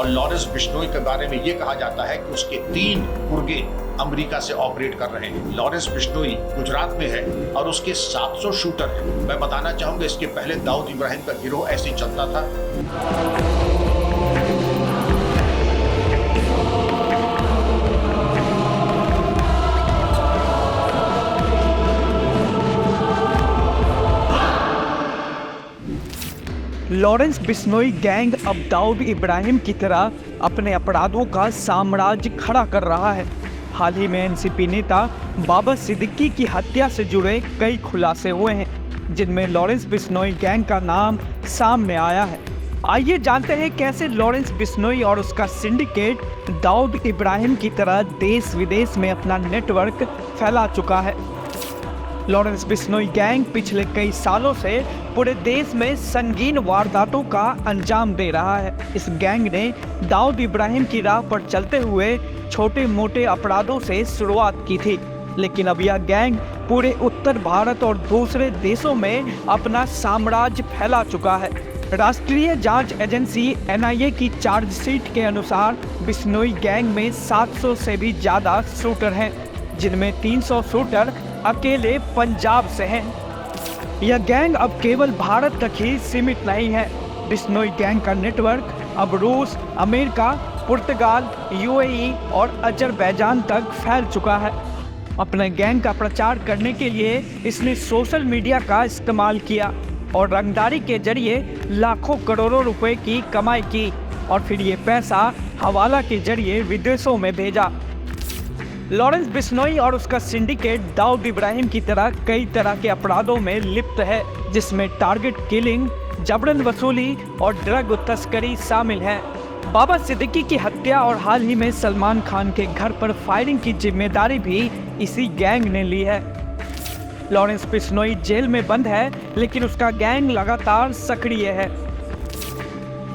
और लॉरेंस बिश्नोई के बारे में ये कहा जाता है कि उसके 3 गुर्गे अमेरिका से ऑपरेट कर रहे हैं। लॉरेंस बिश्नोई गुजरात में है और उसके 700 शूटर हैं। मैं बताना चाहूंगा इसके पहले दाऊद इब्राहिम का गिरोह ऐसे ही चलता था। लॉरेंस बिश्नोई गैंग अब दाऊद इब्राहिम की तरह अपने अपराधों का साम्राज्य खड़ा कर रहा है। हाल ही में एनसीपी नेता बाबा सिद्दीकी की हत्या से जुड़े कई खुलासे हुए हैं, जिनमें लॉरेंस बिश्नोई गैंग का नाम सामने आया है। आइए जानते हैं कैसे लॉरेंस बिश्नोई और उसका सिंडिकेट दाऊद इब्राहिम की तरह देश विदेश में अपना नेटवर्क फैला चुका है। लॉरेंस बिश्नोई गैंग पिछले कई सालों से पूरे देश में संगीन वारदातों का अंजाम दे रहा है। इस गैंग ने दाऊद इब्राहिम की राह पर चलते हुए छोटे मोटे अपराधों से शुरुआत की थी, लेकिन अब यह गैंग पूरे उत्तर भारत और दूसरे देशों में अपना साम्राज्य फैला चुका है। राष्ट्रीय जांच एजेंसी NIA की चार्जशीट के अनुसार बिश्नोई गैंग में 700 से भी ज़्यादा शूटर हैं, जिनमें 300 शूटर अकेले पंजाब से हैं। यह गैंग अब केवल भारत तक ही सीमित नहीं है। बिश्नोई गैंग का नेटवर्क अब रूस, अमेरिका, पुर्तगाल, UAE और अजरबैजान तक फैल चुका है। अपने गैंग का प्रचार करने के लिए इसने सोशल मीडिया का इस्तेमाल किया और रंगदारी के जरिए लाखों करोड़ों रुपए की कमाई की और फिर ये पैसा हवाला के जरिए विदेशों में भेजा। लॉरेंस बिश्नोई और उसका सिंडिकेट दाऊद इब्राहिम की तरह कई तरह के अपराधों में लिप्त है, जिसमें टारगेट किलिंग, जबरन वसूली और ड्रग तस्करी शामिल है। बाबा सिद्दीकी की हत्या और हाल ही में सलमान खान के घर पर फायरिंग की जिम्मेदारी भी इसी गैंग ने ली है। लॉरेंस बिश्नोई जेल में बंद है, लेकिन उसका गैंग लगातार सक्रिय है।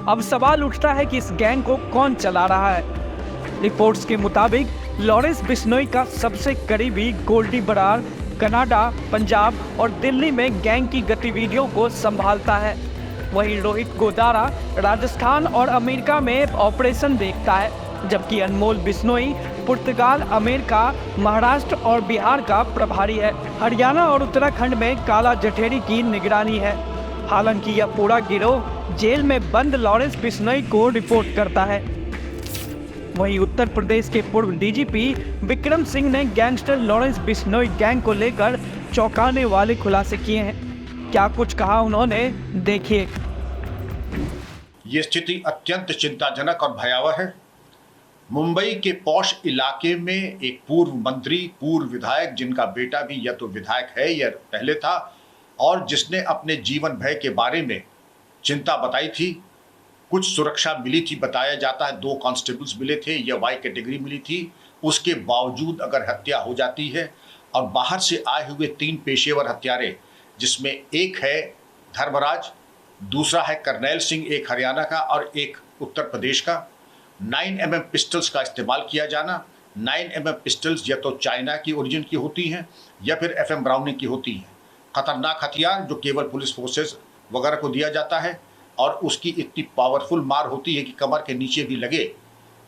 अब सवाल उठता है कि इस गैंग को कौन चला रहा है। रिपोर्ट्स के मुताबिक लॉरेंस बिश्नोई का सबसे करीबी गोल्डी बरार कनाडा, पंजाब और दिल्ली में गैंग की गतिविधियों को संभालता है। वहीं रोहित गोदारा राजस्थान और अमेरिका में ऑपरेशन देखता है, जबकि अनमोल बिश्नोई पुर्तगाल, अमेरिका, महाराष्ट्र और बिहार का प्रभारी है। हरियाणा और उत्तराखंड में काला जठेरी की निगरानी है। हालांकि यह पूरा गिरोह जेल में बंद लॉरेंस बिश्नोई को रिपोर्ट करता है। वहीं उत्तर प्रदेश के पूर्व DGP विक्रम सिंह ने गैंगस्टर लॉरेंस बिश्नोई गैंग को लेकर चौंकाने वाले खुलासे किए हैं। क्या कुछ कहा उन्होंने, देखिए। ये स्थिति अत्यंत चिंताजनक और भयावह है। मुंबई के पॉश इलाके में एक पूर्व मंत्री, पूर्व विधायक, जिनका बेटा भी या तो विधायक है या पहले था, और जिसने अपने जीवन भय के बारे में चिंता बताई थी। कुछ सुरक्षा मिली थी, बताया जाता है 2 कांस्टेबल्स मिले थे या Y कैटेगरी मिली थी। उसके बावजूद अगर हत्या हो जाती है और बाहर से आए हुए 3 पेशेवर हत्यारे, जिसमें एक है धर्मराज, दूसरा है करनैल सिंह, एक हरियाणा का और एक उत्तर प्रदेश का, 9mm पिस्टल्स का इस्तेमाल किया जाना। 9mm पिस्टल्स या तो चाइना की ओरिजिन की होती हैं या फिर FM ब्राउनिंग की होती हैं। खतरनाक हथियार जो केवल पुलिस फोर्सेस वगैरह को दिया जाता है, और उसकी इतनी पावरफुल मार होती है कि कमर के नीचे भी लगे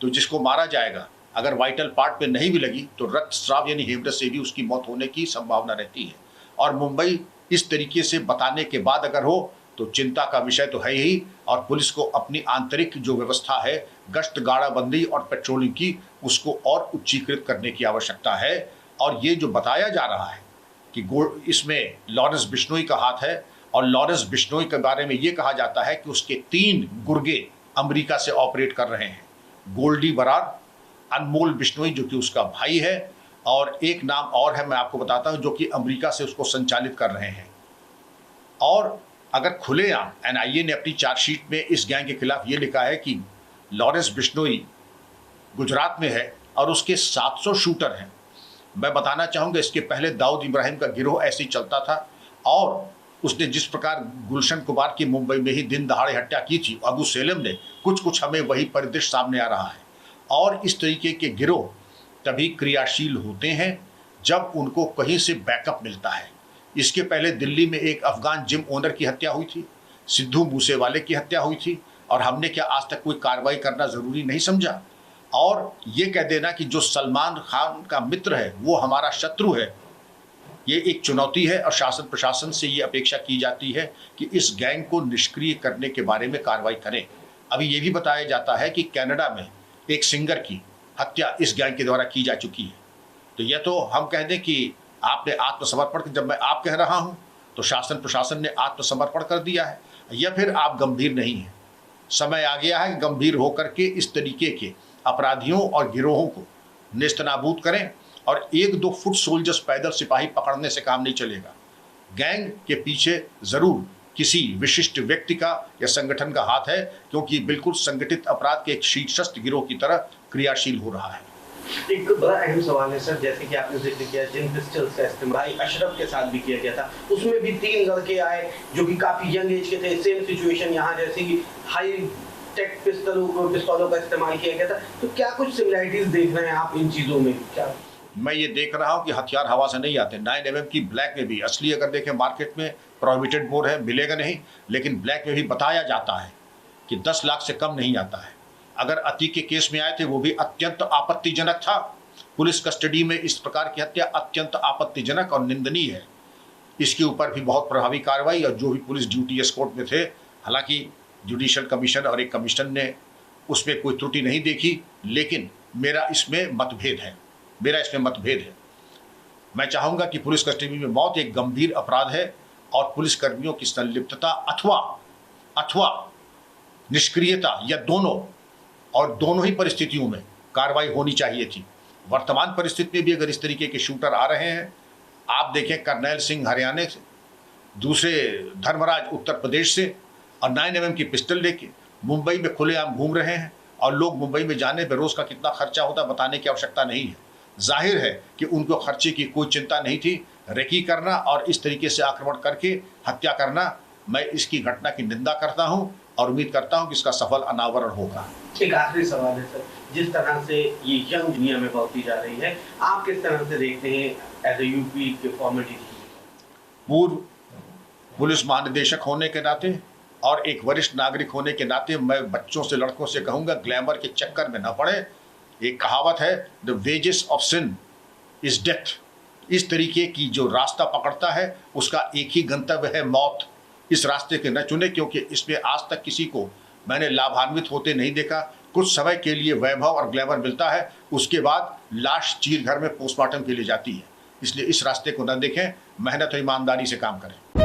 तो जिसको मारा जाएगा, अगर वाइटल पार्ट पे नहीं भी लगी तो रक्तस्राव यानी हेमरेज से भी उसकी मौत होने की संभावना रहती है। और मुंबई इस तरीके से बताने के बाद अगर हो तो चिंता का विषय तो है ही, और पुलिस को अपनी आंतरिक जो व्यवस्था है, गश्त, गाड़ाबंदी और पेट्रोलिंग की, उसको और उच्चीकृत करने की आवश्यकता है। और ये जो बताया जा रहा है कि इसमें लॉरेंस बिश्नोई का हाथ है, और लॉरेंस बिश्नोई के बारे में ये कहा जाता है कि उसके 3 गुर्गे अमेरिका से ऑपरेट कर रहे हैं। गोल्डी बरार, अनमोल बिश्नोई जो कि उसका भाई है, और एक नाम और है मैं आपको बताता हूं जो कि अमेरिका से उसको संचालित कर रहे हैं। और अगर खुलेआम NIA ने अपनी चार्जशीट में इस गैंग के खिलाफ ये लिखा है कि लॉरेंस बिश्नोई गुजरात में है और उसके 700 शूटर हैं। मैं बताना चाहूँगा इसके पहले दाऊद इब्राहिम का गिरोह ऐसे ही चलता था, और उसने जिस प्रकार गुलशन कुमार की मुंबई में ही दिन दहाड़े हत्या की थी, अबू सेलम ने, कुछ हमें वही परिदृश्य सामने आ रहा है। और इस तरीके के गिरोह तभी क्रियाशील होते हैं जब उनको कहीं से बैकअप मिलता है। इसके पहले दिल्ली में एक अफगान जिम ओनर की हत्या हुई थी, सिद्धू मूसेवाले की हत्या हुई थी, और हमने क्या आज तक कोई कार्रवाई करना ज़रूरी नहीं समझा? और ये कह देना कि जो सलमान खान का मित्र है वो हमारा शत्रु है, ये एक चुनौती है और शासन प्रशासन से ये अपेक्षा की जाती है कि इस गैंग को निष्क्रिय करने के बारे में कार्रवाई करें। अभी ये भी बताया जाता है कि कनाडा में एक सिंगर की हत्या इस गैंग के द्वारा की जा चुकी है। तो यह तो हम कह दें कि आपने आत्मसमर्पण, जब मैं आप कह रहा हूँ तो शासन प्रशासन ने आत्मसमर्पण कर दिया है, या फिर आप गंभीर नहीं हैं। समय आ गया है कि गंभीर होकर के इस तरीके के अपराधियों और गिरोहों को नेस्तनाबूद करें, और 1-2 फुट सोल्जर्स पैदल सिपाही पकड़ने से काम नहीं चलेगा। गैंग के पीछे ज़रूर किसी विशिष्ट व्यक्ति का या संगठन का हाथ है, क्योंकि बिल्कुल संगठित अपराध के एक शीर्षस्थ गिरोह की तरह क्रियाशील हो रहा है। एक बड़ा अहम सवाल है सर, जैसे कि आपने जिक्र किया जिन पिस्टल्स का इस्तेमाल अशरफ के साथ भी किया गया था, उसमें भी 3 लड़के आए जो कि काफी यंग एज के थे। सेम सिचुएशन यहाँ, जैसे कि हाई टेक पिस्तौलों का इस्तेमाल किया गया था। तो क्या कुछ सिमिलरिटीज देख रहे हैं आप इन चीजों में? क्या मैं ये देख रहा हूँ कि हथियार हवा से नहीं आते। 9mm की ब्लैक में भी, असली अगर देखें मार्केट में प्रोहिबिटेड बोर्ड है, मिलेगा नहीं, लेकिन ब्लैक में भी बताया जाता है कि 10 लाख से कम नहीं आता है। अगर अतीक के केस में आए थे वो भी अत्यंत आपत्तिजनक था। पुलिस कस्टडी में इस प्रकार की हत्या अत्यंत आपत्तिजनक और निंदनीय है। इसके ऊपर भी बहुत प्रभावी कार्रवाई, और जो भी पुलिस ड्यूटी एस्कॉर्ट में थे, हालांकि जुडिशल कमीशन और एक कमीशन ने उसमें कोई त्रुटि नहीं देखी, लेकिन मेरा इसमें मतभेद है। मैं चाहूँगा कि पुलिस कस्टडी में मौत एक गंभीर अपराध है, और पुलिस कर्मियों की संलिप्तता अथवा निष्क्रियता, या दोनों ही परिस्थितियों में कार्रवाई होनी चाहिए थी। वर्तमान परिस्थिति में भी अगर इस तरीके के शूटर आ रहे हैं, आप देखें करनैल सिंह हरियाणा से, दूसरे धर्मराज उत्तर प्रदेश से, और 9mm की पिस्टल लेके मुंबई में खुलेआम घूम रहे हैं, और लोग मुंबई में जाने पर रोज़ का कितना खर्चा होता है बताने की आवश्यकता नहीं है। जाहिर है कि उनको खर्चे की कोई चिंता नहीं थी। रेकी करना और इस तरीके से आक्रमण करके हत्या करना, मैं इसकी घटना की निंदा करता हूं और उम्मीद करता हूं कि इसका सफल अनावरण होगा। एक आखिरी सवाल है सर, जिस तरह से ये यंग दुनिया में बढ़ती जा रही है, आप किस तरह से देखते हैं एज ए यूपी के फॉर्मर डीजीपी? पूर्व पुलिस महानिदेशक होने के नाते और एक वरिष्ठ नागरिक होने के नाते मैं बच्चों से, लड़कों से कहूँगा, ग्लैमर के चक्कर में न पड़े। एक कहावत है, the wages of sin is death. इस तरीके की जो रास्ता पकड़ता है उसका एक ही गंतव्य है, मौत। इस रास्ते के न चुने, क्योंकि इसमें आज तक किसी को मैंने लाभान्वित होते नहीं देखा। कुछ समय के लिए वैभव और ग्लैमर मिलता है, उसके बाद लाश चीर घर में पोस्टमार्टम के लिए जाती है। इसलिए इस रास्ते को न देखें, मेहनत और ईमानदारी से काम करें।